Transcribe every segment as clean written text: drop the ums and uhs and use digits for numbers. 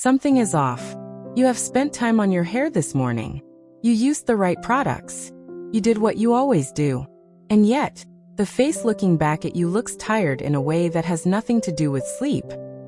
Something is off. You have spent time on your hair this morning. You used the right products. You did what you always do. And yet, the face looking back at you looks tired in a way that has nothing to do with sleep.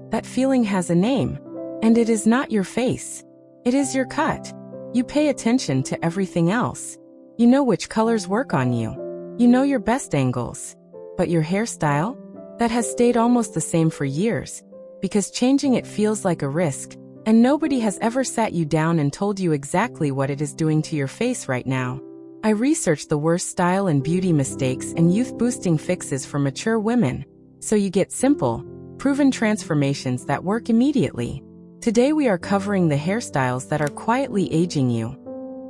That feeling has a name. And it is not your face. It is your cut. You pay attention to everything else. You know which colors work on you. You know your best angles. But your hairstyle? That has stayed almost the same for years. Because changing it feels like a risk, and nobody has ever sat you down and told you exactly what it is doing to your face right now. I researched the worst style and beauty mistakes and youth-boosting fixes for mature women, so you get simple, proven transformations that work immediately. Today we are covering the hairstyles that are quietly aging you,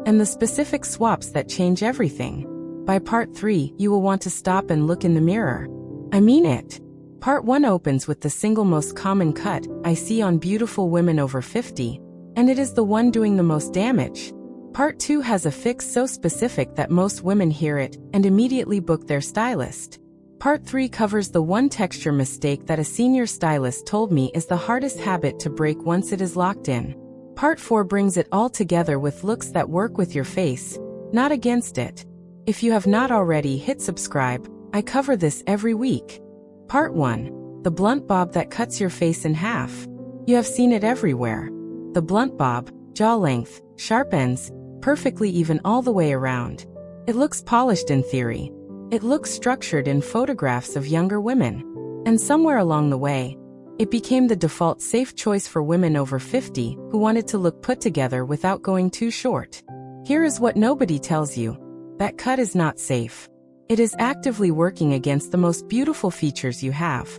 and the specific swaps that change everything. By part 3, you will want to stop and look in the mirror. I mean it. Part 1 opens with the single most common cut I see on beautiful women over 50, and it is the one doing the most damage. Part 2 has a fix so specific that most women hear it and immediately book their stylist. Part 3 covers the one texture mistake that a senior stylist told me is the hardest habit to break once it is locked in. Part 4 brings it all together with looks that work with your face, not against it. If you have not already, hit subscribe. I cover this every week. Part 1. The blunt bob that cuts your face in half. You have seen it everywhere. The blunt bob, jaw length, sharp ends, perfectly even all the way around. It looks polished in theory. It looks structured in photographs of younger women. And somewhere along the way, it became the default safe choice for women over 50 who wanted to look put together without going too short. Here is what nobody tells you. That cut is not safe. It is actively working against the most beautiful features you have.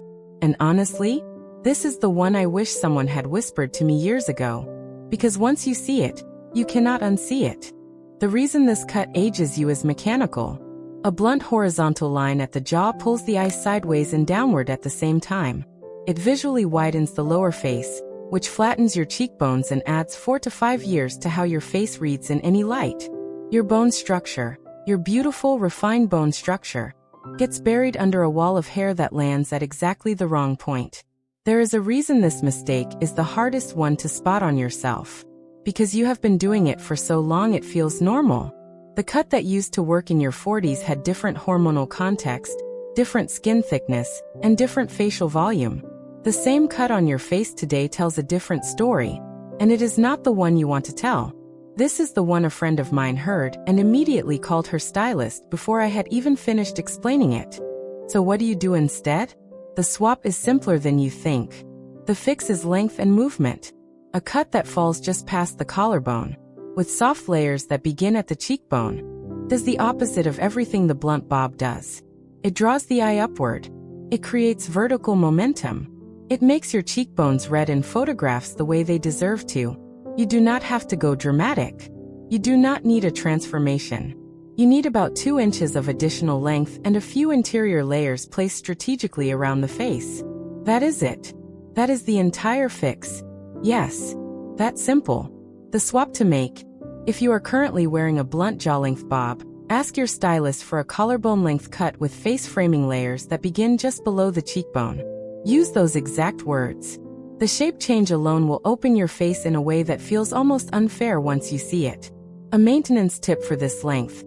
And honestly, this is the one I wish someone had whispered to me years ago. Because once you see it, you cannot unsee it. The reason this cut ages you is mechanical. A blunt horizontal line at the jaw pulls the eye sideways and downward at the same time. It visually widens the lower face, which flattens your cheekbones and adds 4 to 5 years to how your face reads in any light. Your bone structure, your beautiful, refined bone structure, gets buried under a wall of hair that lands at exactly the wrong point. There is a reason this mistake is the hardest one to spot on yourself. Because you have been doing it for so long it feels normal. The cut that used to work in your 40s had different hormonal context, different skin thickness, and different facial volume. The same cut on your face today tells a different story, and it is not the one you want to tell. This is the one a friend of mine heard and immediately called her stylist before I had even finished explaining it. So what do you do instead? The swap is simpler than you think. The fix is length and movement. A cut that falls just past the collarbone, with soft layers that begin at the cheekbone, does the opposite of everything the blunt bob does. It draws the eye upward. It creates vertical momentum. It makes your cheekbones red in photographs the way they deserve to. You do not have to go dramatic. You do not need a transformation. You need about 2 inches of additional length and a few interior layers placed strategically around the face. That is it. That is the entire fix. Yes, that simple. The swap to make. If you are currently wearing a blunt jaw length bob, ask your stylist for a collarbone length cut with face framing layers that begin just below the cheekbone. Use those exact words. The shape change alone will open your face in a way that feels almost unfair once you see it. A maintenance tip for this length.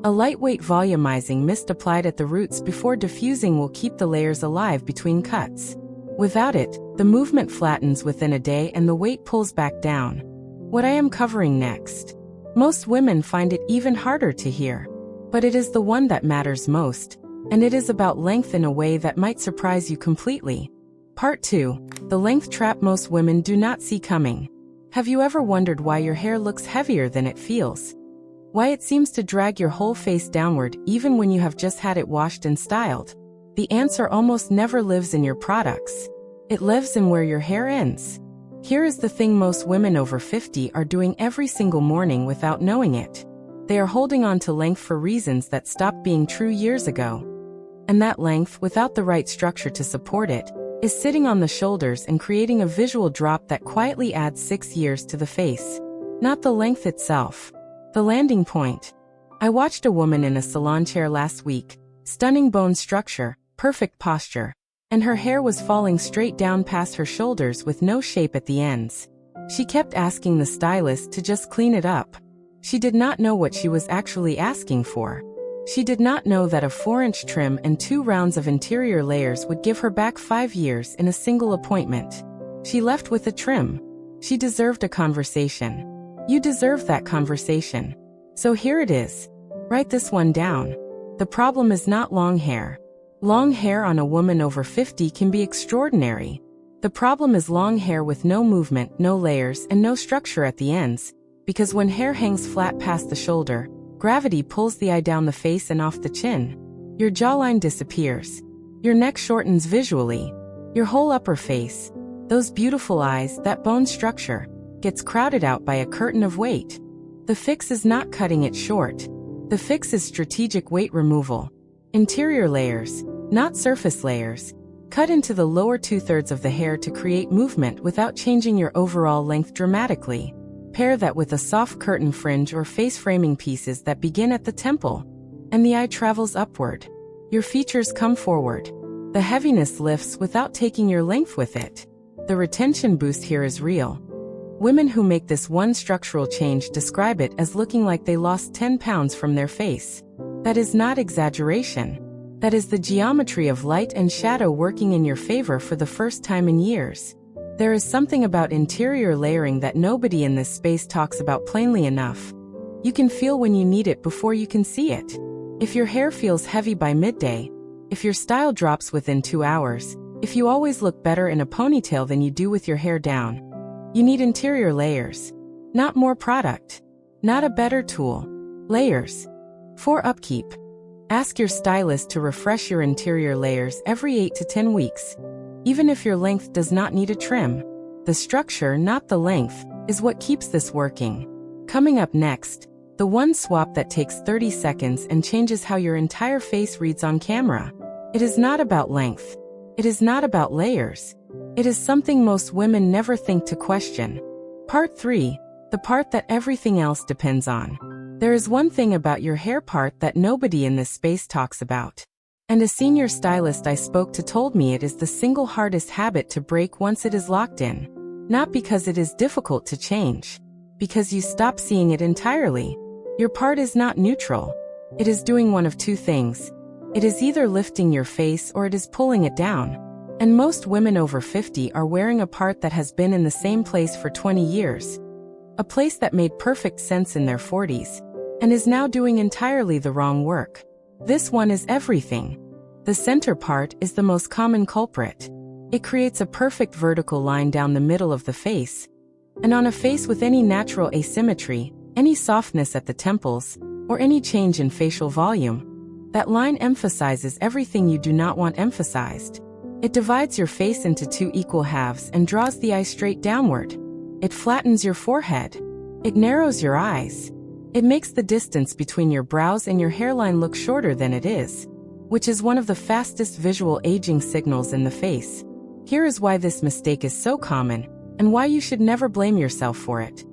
A lightweight volumizing mist applied at the roots before diffusing will keep the layers alive between cuts. Without it, the movement flattens within a day and the weight pulls back down. What I am covering next. Most women find it even harder to hear. But it is the one that matters most, and it is about length in a way that might surprise you completely. Part 2. The length trap most women do not see coming. Have you ever wondered why your hair looks heavier than it feels? Why it seems to drag your whole face downward even when you have just had it washed and styled? The answer almost never lives in your products. It lives in where your hair ends. Here is the thing most women over 50 are doing every single morning without knowing it. They are holding on to length for reasons that stopped being true years ago. And that length, without the right structure to support it, is sitting on the shoulders and creating a visual drop that quietly adds 6 years to the face. Not the length itself. The landing point. I watched a woman in a salon chair last week. Stunning bone structure, perfect posture. And her hair was falling straight down past her shoulders with no shape at the ends. She kept asking the stylist to just clean it up. She did not know what she was actually asking for. She did not know that a 4-inch trim and 2 rounds of interior layers would give her back 5 years in a single appointment. She left with a trim. She deserved a conversation. You deserve that conversation. So here it is. Write this one down. The problem is not long hair. Long hair on a woman over 50 can be extraordinary. The problem is long hair with no movement, no layers, and no structure at the ends, because when hair hangs flat past the shoulder, gravity pulls the eye down the face and off the chin. Your jawline disappears. Your neck shortens visually. Your whole upper face, those beautiful eyes, that bone structure, gets crowded out by a curtain of weight. The fix is not cutting it short. The fix is strategic weight removal. Interior layers, not surface layers. Cut into the lower 2/3 of the hair to create movement without changing your overall length dramatically. Pair that with a soft curtain fringe or face framing pieces that begin at the temple, and the eye travels upward. Your features come forward. The heaviness lifts without taking your length with it. The retention boost here is real. Women who make this one structural change describe it as looking like they lost 10 pounds from their face. That is not exaggeration. That is the geometry of light and shadow working in your favor for the first time in years. There is something about interior layering that nobody in this space talks about plainly enough. You can feel when you need it before you can see it. If your hair feels heavy by midday, if your style drops within 2 hours, if you always look better in a ponytail than you do with your hair down, you need interior layers. Not more product. Not a better tool. Layers. For upkeep. Ask your stylist to refresh your interior layers every 8 to 10 weeks. Even if your length does not need a trim. The structure, not the length, is what keeps this working. Coming up next, the one swap that takes 30 seconds and changes how your entire face reads on camera. It is not about length. It is not about layers. It is something most women never think to question. Part 3, the part that everything else depends on. There is one thing about your hair part that nobody in this space talks about. And a senior stylist I spoke to told me it is the single hardest habit to break once it is locked in. Not because it is difficult to change. Because you stop seeing it entirely. Your part is not neutral. It is doing one of two things. It is either lifting your face or it is pulling it down. And most women over 50 are wearing a part that has been in the same place for 20 years. A place that made perfect sense in their 40s. And is now doing entirely the wrong work. This one is everything. The center part is the most common culprit. It creates a perfect vertical line down the middle of the face. And on a face with any natural asymmetry, any softness at the temples, or any change in facial volume, that line emphasizes everything you do not want emphasized. It divides your face into 2 equal halves and draws the eye straight downward. It flattens your forehead. It narrows your eyes. It makes the distance between your brows and your hairline look shorter than it is, which is one of the fastest visual aging signals in the face. Here is why this mistake is so common, and why you should never blame yourself for it.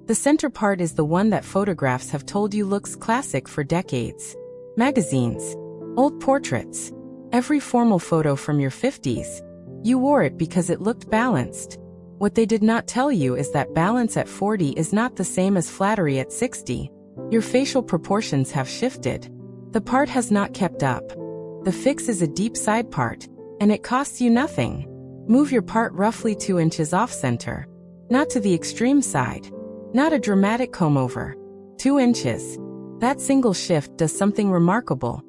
The center part is the one that photographs have told you looks classic for decades. Magazines, old portraits, every formal photo from your 50s. You wore it because it looked balanced. What they did not tell you is that balance at 40 is not the same as flattery at 60. Your facial proportions have shifted. The part has not kept up. The fix is a deep side part, and it costs you nothing. Move your part roughly 2 inches off center. Not to the extreme side. Not a dramatic comb over. 2 inches. That single shift does something remarkable.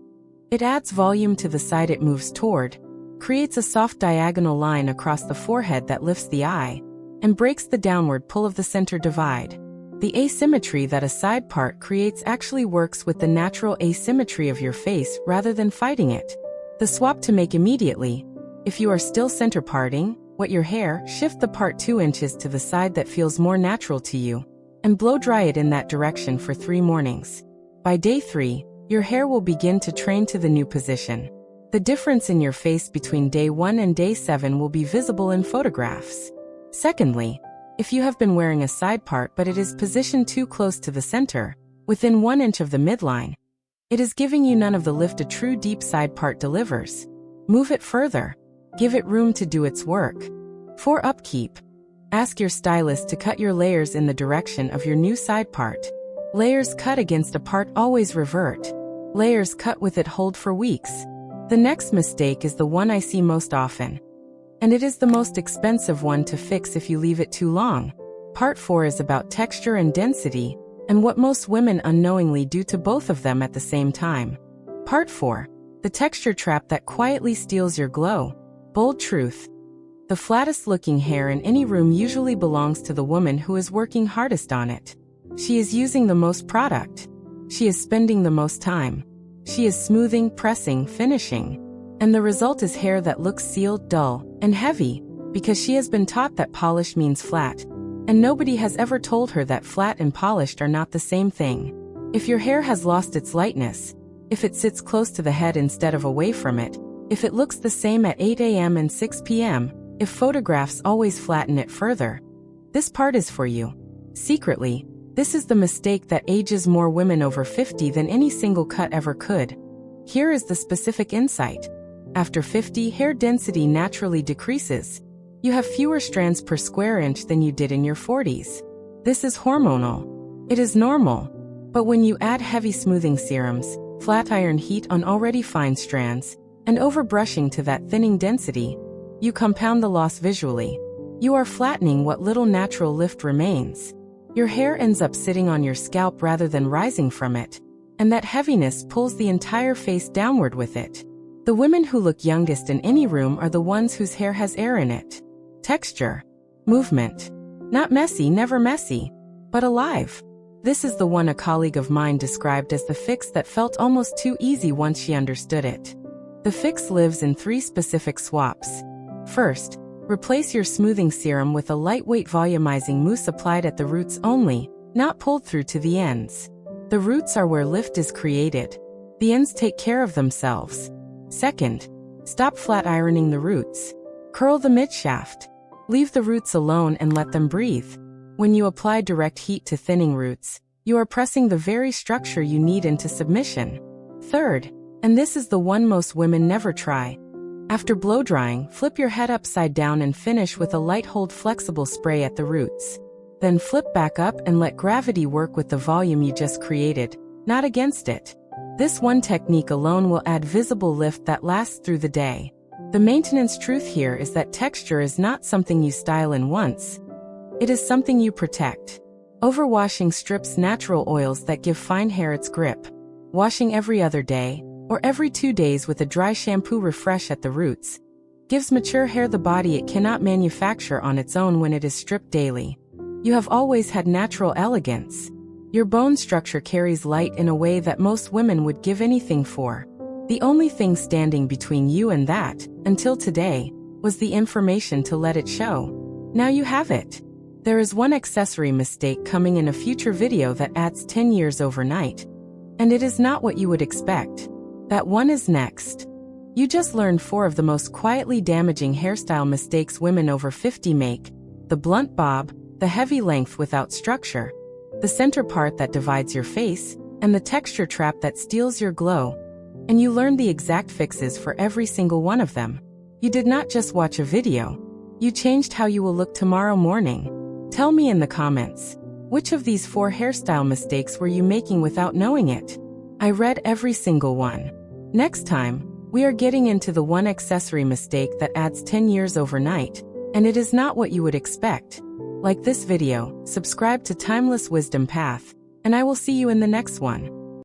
It adds volume to the side it moves toward, creates a soft diagonal line across the forehead that lifts the eye, and breaks the downward pull of the center divide. The asymmetry that a side part creates actually works with the natural asymmetry of your face rather than fighting it. The swap to make immediately. If you are still center parting, wet your hair, shift the part 2 inches to the side that feels more natural to you, and blow dry it in that direction for 3 mornings. By day 3, your hair will begin to train to the new position. The difference in your face between day 1 and day 7 will be visible in photographs. Secondly, if you have been wearing a side part but it is positioned too close to the center, within 1 inch of the midline, it is giving you none of the lift a true deep side part delivers. Move it further. Give it room to do its work. For upkeep. Ask your stylist to cut your layers in the direction of your new side part. Layers cut against a part always revert. Layers cut with it hold for weeks. The next mistake is the one I see most often. And it is the most expensive one to fix if you leave it too long. Part 4 is about texture and density, and what most women unknowingly do to both of them at the same time. Part 4. The texture trap that quietly steals your glow. Bold truth. The flattest looking hair in any room usually belongs to the woman who is working hardest on it. She is using the most product. She is spending the most time. She is smoothing, pressing, finishing. And the result is hair that looks sealed, dull, and heavy, because she has been taught that polish means flat. And nobody has ever told her that flat and polished are not the same thing. If your hair has lost its lightness, if it sits close to the head instead of away from it, if it looks the same at 8 a.m. and 6 p.m., if photographs always flatten it further, this part is for you. Secretly, this is the mistake that ages more women over 50 than any single cut ever could. Here is the specific insight. After 50, hair density naturally decreases. You have fewer strands per square inch than you did in your 40s. This is hormonal. It is normal. But when you add heavy smoothing serums, flat iron heat on already fine strands, and overbrushing to that thinning density, you compound the loss visually. You are flattening what little natural lift remains. Your hair ends up sitting on your scalp rather than rising from it, and that heaviness pulls the entire face downward with it. The women who look youngest in any room are the ones whose hair has air in it. Texture. Movement. Not messy, never messy, but alive. This is the one a colleague of mine described as the fix that felt almost too easy once she understood it. The fix lives in 3 specific swaps. First, replace your smoothing serum with a lightweight volumizing mousse applied at the roots only, not pulled through to the ends. The roots are where lift is created. The ends take care of themselves. Second, stop flat ironing the roots. Curl the midshaft. Leave the roots alone and let them breathe. When you apply direct heat to thinning roots, you are pressing the very structure you need into submission. Third, and this is the one most women never try. After blow drying, flip your head upside down and finish with a light hold flexible spray at the roots. Then flip back up and let gravity work with the volume you just created, not against it. This one technique alone will add visible lift that lasts through the day. The maintenance truth here is that texture is not something you style in once. It is something you protect. Overwashing strips natural oils that give fine hair its grip. Washing every other day, or every 2 days with a dry shampoo refresh at the roots, gives mature hair the body it cannot manufacture on its own when it is stripped daily. You have always had natural elegance. Your bone structure carries light in a way that most women would give anything for. The only thing standing between you and that, until today, was the information to let it show. Now you have it. There is one accessory mistake coming in a future video that adds 10 years overnight. And it is not what you would expect. That one is next. You just learned 4 of the most quietly damaging hairstyle mistakes women over 50 make: the blunt bob, the heavy length without structure, the center part that divides your face, and the texture trap that steals your glow. And you learned the exact fixes for every single one of them. You did not just watch a video. You changed how you will look tomorrow morning. Tell me in the comments, which of these 4 hairstyle mistakes were you making without knowing it? I read every single one. Next time, we are getting into the one accessory mistake that adds 10 years overnight, and it is not what you would expect. Like this video, subscribe to Timeless Wisdom Path, and I will see you in the next one.